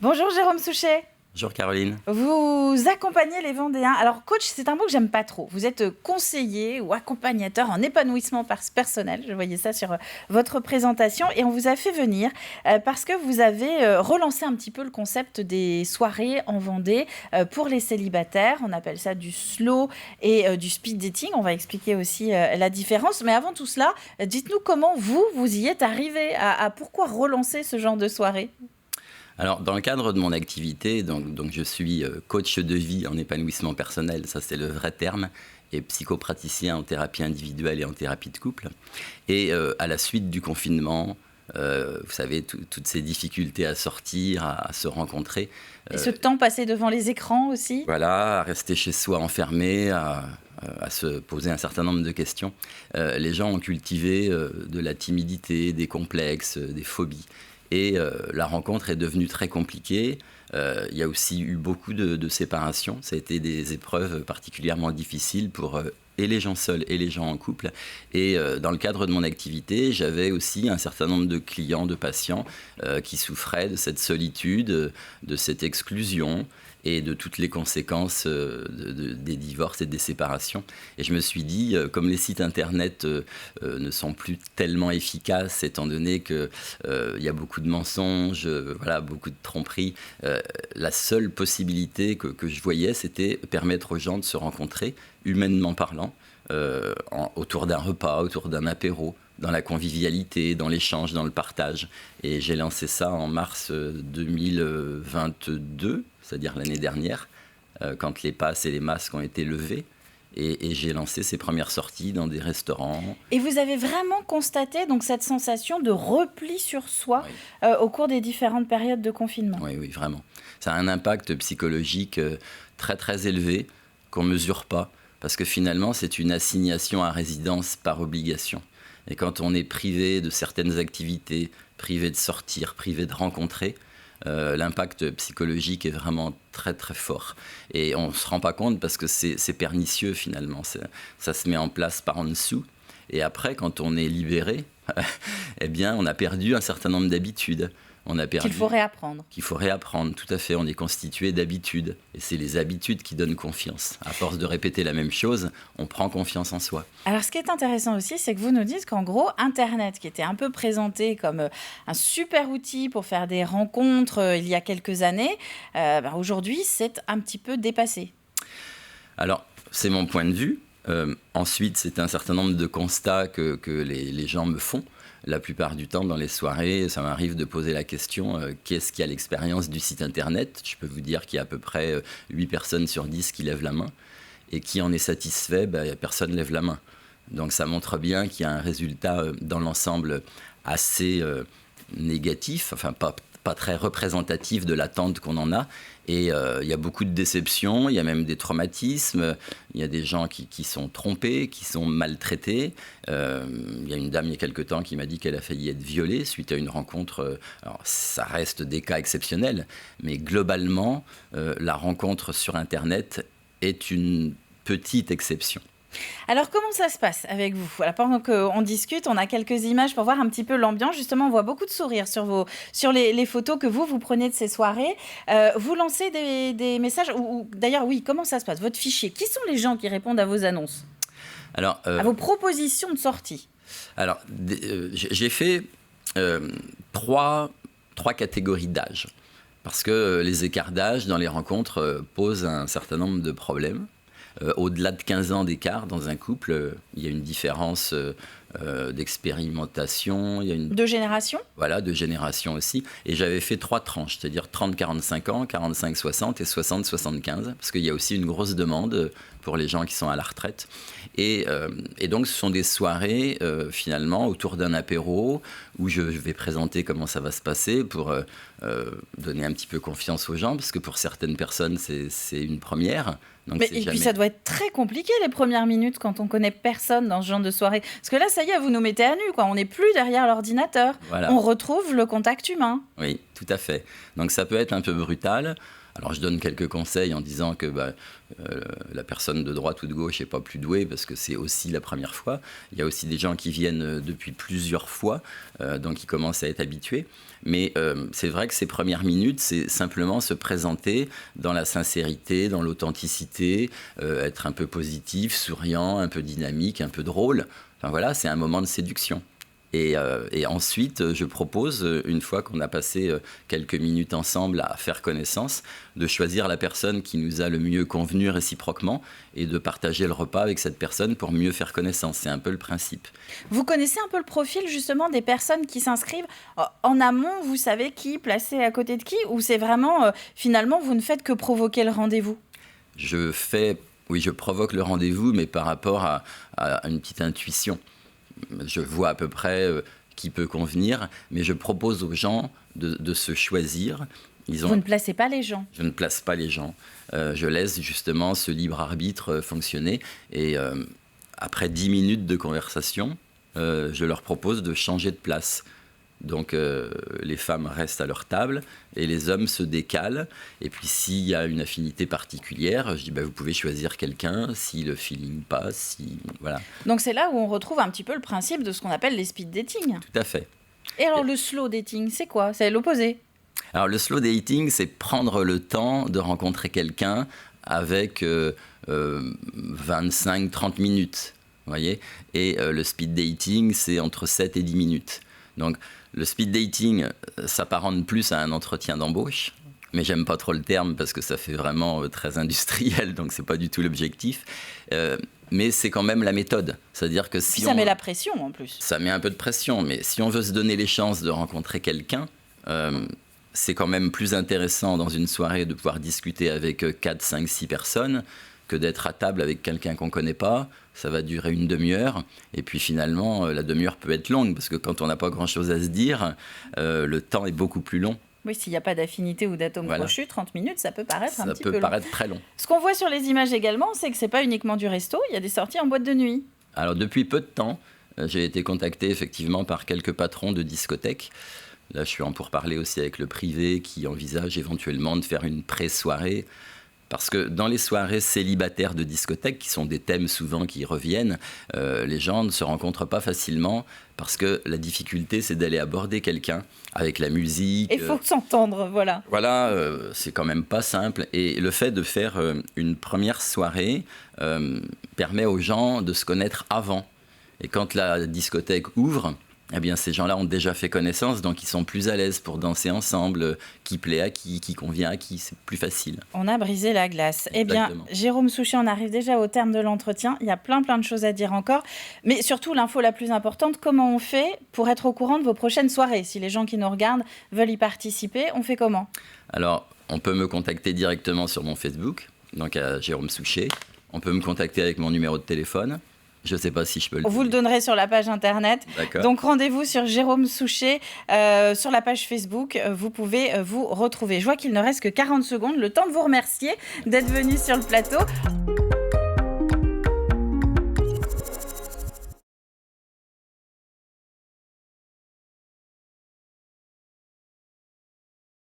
Bonjour Jérôme Souchet. Bonjour Caroline. Vous accompagnez les Vendéens. Alors coach, c'est un mot que j'aime pas trop. Vous êtes conseiller ou accompagnateur en épanouissement personnel. Je voyais ça sur votre présentation et on vous a fait venir parce que vous avez relancé un petit peu le concept des soirées en Vendée pour les célibataires. On appelle ça du slow et du speed dating. On va expliquer aussi la différence. Mais avant tout cela, dites-nous comment vous y êtes arrivé à pourquoi relancer ce genre de soirée. Alors, dans le cadre de mon activité, donc je suis coach de vie en épanouissement personnel, ça c'est le vrai terme, et psychopraticien en thérapie individuelle et en thérapie de couple. Et à la suite du confinement, vous savez, toutes ces difficultés à sortir, à se rencontrer. Et ce temps passé devant les écrans aussi. Voilà, à rester chez soi enfermé, à se poser un certain nombre de questions. Les gens ont cultivé de la timidité, des complexes, des phobies. Et la rencontre est devenue très compliquée. Il y a aussi eu beaucoup de séparations. Ça a été des épreuves particulièrement difficiles pour et les gens seuls et les gens en couple. Et dans le cadre de mon activité, j'avais aussi un certain nombre de clients, de patients qui souffraient de cette solitude, de cette exclusion et de toutes les conséquences des divorces et des séparations. Et je me suis dit, comme les sites internet ne sont plus tellement efficaces, étant donné qu'il y a beaucoup de mensonges, voilà, beaucoup de tromperies, la seule possibilité que je voyais, c'était permettre aux gens de se rencontrer, humainement parlant, autour d'un repas, autour d'un apéro, dans la convivialité, dans l'échange, dans le partage. Et j'ai lancé ça en mars 2022, c'est-à-dire l'année dernière, quand les passes et les masques ont été levés. Et j'ai lancé ces premières sorties dans des restaurants. Et vous avez vraiment constaté donc cette sensation de repli sur soi au cours des différentes périodes de confinement. Oui, oui, vraiment. Ça a un impact psychologique très, très élevé qu'on ne mesure pas. Parce que finalement, c'est une assignation à résidence par obligation. Et quand on est privé de certaines activités, privé de sortir, privé de rencontrer, l'impact psychologique est vraiment très très fort. Et on ne se rend pas compte parce que c'est pernicieux finalement. Ça se met en place par en dessous. Et après, quand on est libéré, eh bien, on a perdu un certain nombre d'habitudes. Qu'il faut réapprendre. Qu'il faut réapprendre, tout à fait. On est constitué d'habitudes. Et c'est les habitudes qui donnent confiance. À force de répéter la même chose, on prend confiance en soi. Alors, ce qui est intéressant aussi, c'est que vous nous dites qu'en gros, Internet, qui était un peu présenté comme un super outil pour faire des rencontres il y a quelques années, aujourd'hui, c'est un petit peu dépassé. Alors, c'est mon point de vue. Ensuite, c'est un certain nombre de constats que les gens me font. La plupart du temps, dans les soirées, ça m'arrive de poser la question qu'est-ce qui a l'expérience du site internet ? Je peux vous dire qu'il y a à peu près 8 personnes sur 10 qui lèvent la main. Et qui en est satisfait, personne ne lève la main. Donc ça montre bien qu'il y a un résultat dans l'ensemble assez négatif, enfin pas très représentatif de l'attente qu'on en a. Et il y a beaucoup de déceptions, il y a même des traumatismes, il y a des gens qui sont trompés, qui sont maltraités. Il y a une dame il y a quelque temps qui m'a dit qu'elle a failli être violée suite à une rencontre. Alors ça reste des cas exceptionnels, mais globalement, la rencontre sur Internet est une petite exception. Alors, comment ça se passe avec vous ? Voilà, pendant qu'on discute, on a quelques images pour voir un petit peu l'ambiance. Justement, on voit beaucoup de sourires sur les photos que vous prenez de ces soirées. Vous lancez des messages d'ailleurs, oui, comment ça se passe ? Votre fichier, qui sont les gens qui répondent à vos annonces ? Alors, à vos propositions de sortie ? Alors, j'ai fait trois catégories d'âge. Parce que les écarts d'âge dans les rencontres posent un certain nombre de problèmes. Au-delà de 15 ans d'écart dans un couple, il y a une différence d'expérimentation. De génération ? Voilà, de génération aussi. Et j'avais fait 3 tranches, c'est-à-dire 30-45 ans, 45-60 et 60-75, parce qu'il y a aussi une grosse demande pour les gens qui sont à la retraite. Et donc, ce sont des soirées, finalement, autour d'un apéro, où je vais présenter comment ça va se passer pour donner un petit peu confiance aux gens, parce que pour certaines personnes, c'est une première. Donc puis ça doit être très compliqué les premières minutes quand on connaît personne dans ce genre de soirée. Parce que là, ça y est, vous nous mettez à nu, quoi. On n'est plus derrière l'ordinateur. Voilà. On retrouve le contact humain. Oui, tout à fait. Donc ça peut être un peu brutal. Alors je donne quelques conseils en disant que la personne de droite ou de gauche n'est pas plus douée parce que c'est aussi la première fois. Il y a aussi des gens qui viennent depuis plusieurs fois, donc ils commencent à être habitués. Mais c'est vrai que ces premières minutes, c'est simplement se présenter dans la sincérité, dans l'authenticité, être un peu positif, souriant, un peu dynamique, un peu drôle. Enfin voilà, c'est un moment de séduction. Et ensuite, je propose, une fois qu'on a passé quelques minutes ensemble à faire connaissance, de choisir la personne qui nous a le mieux convenu réciproquement et de partager le repas avec cette personne pour mieux faire connaissance. C'est un peu le principe. Vous connaissez un peu le profil justement des personnes qui s'inscrivent en amont, vous savez qui placer à côté de qui, ou c'est vraiment, finalement, vous ne faites que provoquer le rendez-vous? Oui, je provoque le rendez-vous, mais par rapport à une petite intuition. Je vois à peu près qui peut convenir, mais je propose aux gens de se choisir. Vous ne placez pas les gens? Je ne place pas les gens. Je laisse justement ce libre arbitre fonctionner. Et après 10 minutes de conversation, je leur propose de changer de place. Donc les femmes restent à leur table et les hommes se décalent. Et puis s'il y a une affinité particulière, je dis vous pouvez choisir quelqu'un si le feeling passe. Voilà. Donc c'est là où on retrouve un petit peu le principe de ce qu'on appelle les speed dating. Tout à fait. Et alors le slow dating, c'est quoi? C'est l'opposé? Alors le slow dating, c'est prendre le temps de rencontrer quelqu'un avec 25-30 minutes. Vous voyez. Et le speed dating, c'est entre 7 et 10 minutes. Donc, le speed dating s'apparente plus à un entretien d'embauche, mais j'aime pas trop le terme parce que ça fait vraiment très industriel, donc c'est pas du tout l'objectif. Mais c'est quand même la méthode. C'est-à-dire que si ça met la pression en plus. Ça met un peu de pression, mais si on veut se donner les chances de rencontrer quelqu'un, c'est quand même plus intéressant dans une soirée de pouvoir discuter avec 4, 5, 6 personnes que d'être à table avec quelqu'un qu'on ne connaît pas. Ça va durer une demi-heure. Et puis finalement, la demi-heure peut être longue parce que quand on n'a pas grand-chose à se dire, le temps est beaucoup plus long. Oui, s'il n'y a pas d'affinité ou d'atome crochu, 30 minutes, ça peut paraître un petit peu long. Ça peut paraître très long. Ce qu'on voit sur les images également, c'est que ce n'est pas uniquement du resto, il y a des sorties en boîte de nuit. Alors depuis peu de temps, j'ai été contacté effectivement par quelques patrons de discothèques. Là, je suis en pourparlers aussi avec le privé qui envisage éventuellement de faire une pré-soirée. Parce que dans les soirées célibataires de discothèque, qui sont des thèmes souvent qui reviennent, les gens ne se rencontrent pas facilement parce que la difficulté, c'est d'aller aborder quelqu'un avec la musique. Il faut s'entendre, voilà. Voilà, c'est quand même pas simple. Et le fait de faire une première soirée permet aux gens de se connaître avant. Et quand la discothèque ouvre, eh bien, ces gens-là ont déjà fait connaissance, donc ils sont plus à l'aise pour danser ensemble, qui plaît à qui convient à qui, c'est plus facile. On a brisé la glace. Exactement. Eh bien, Jérôme Souchet, on arrive déjà au terme de l'entretien. Il y a plein de choses à dire encore. Mais surtout, l'info la plus importante, comment on fait pour être au courant de vos prochaines soirées? Si les gens qui nous regardent veulent y participer, on fait comment? Alors, on peut me contacter directement sur mon Facebook, donc à Jérôme Souchet. On peut me contacter avec mon numéro de téléphone. Je ne sais pas si je peux le dire. Vous le donnerez sur la page internet. D'accord. Donc rendez-vous sur Jérôme Souchet, sur la page Facebook. Vous pouvez vous retrouver. Je vois qu'il ne reste que 40 secondes. Le temps de vous remercier d'être venu sur le plateau.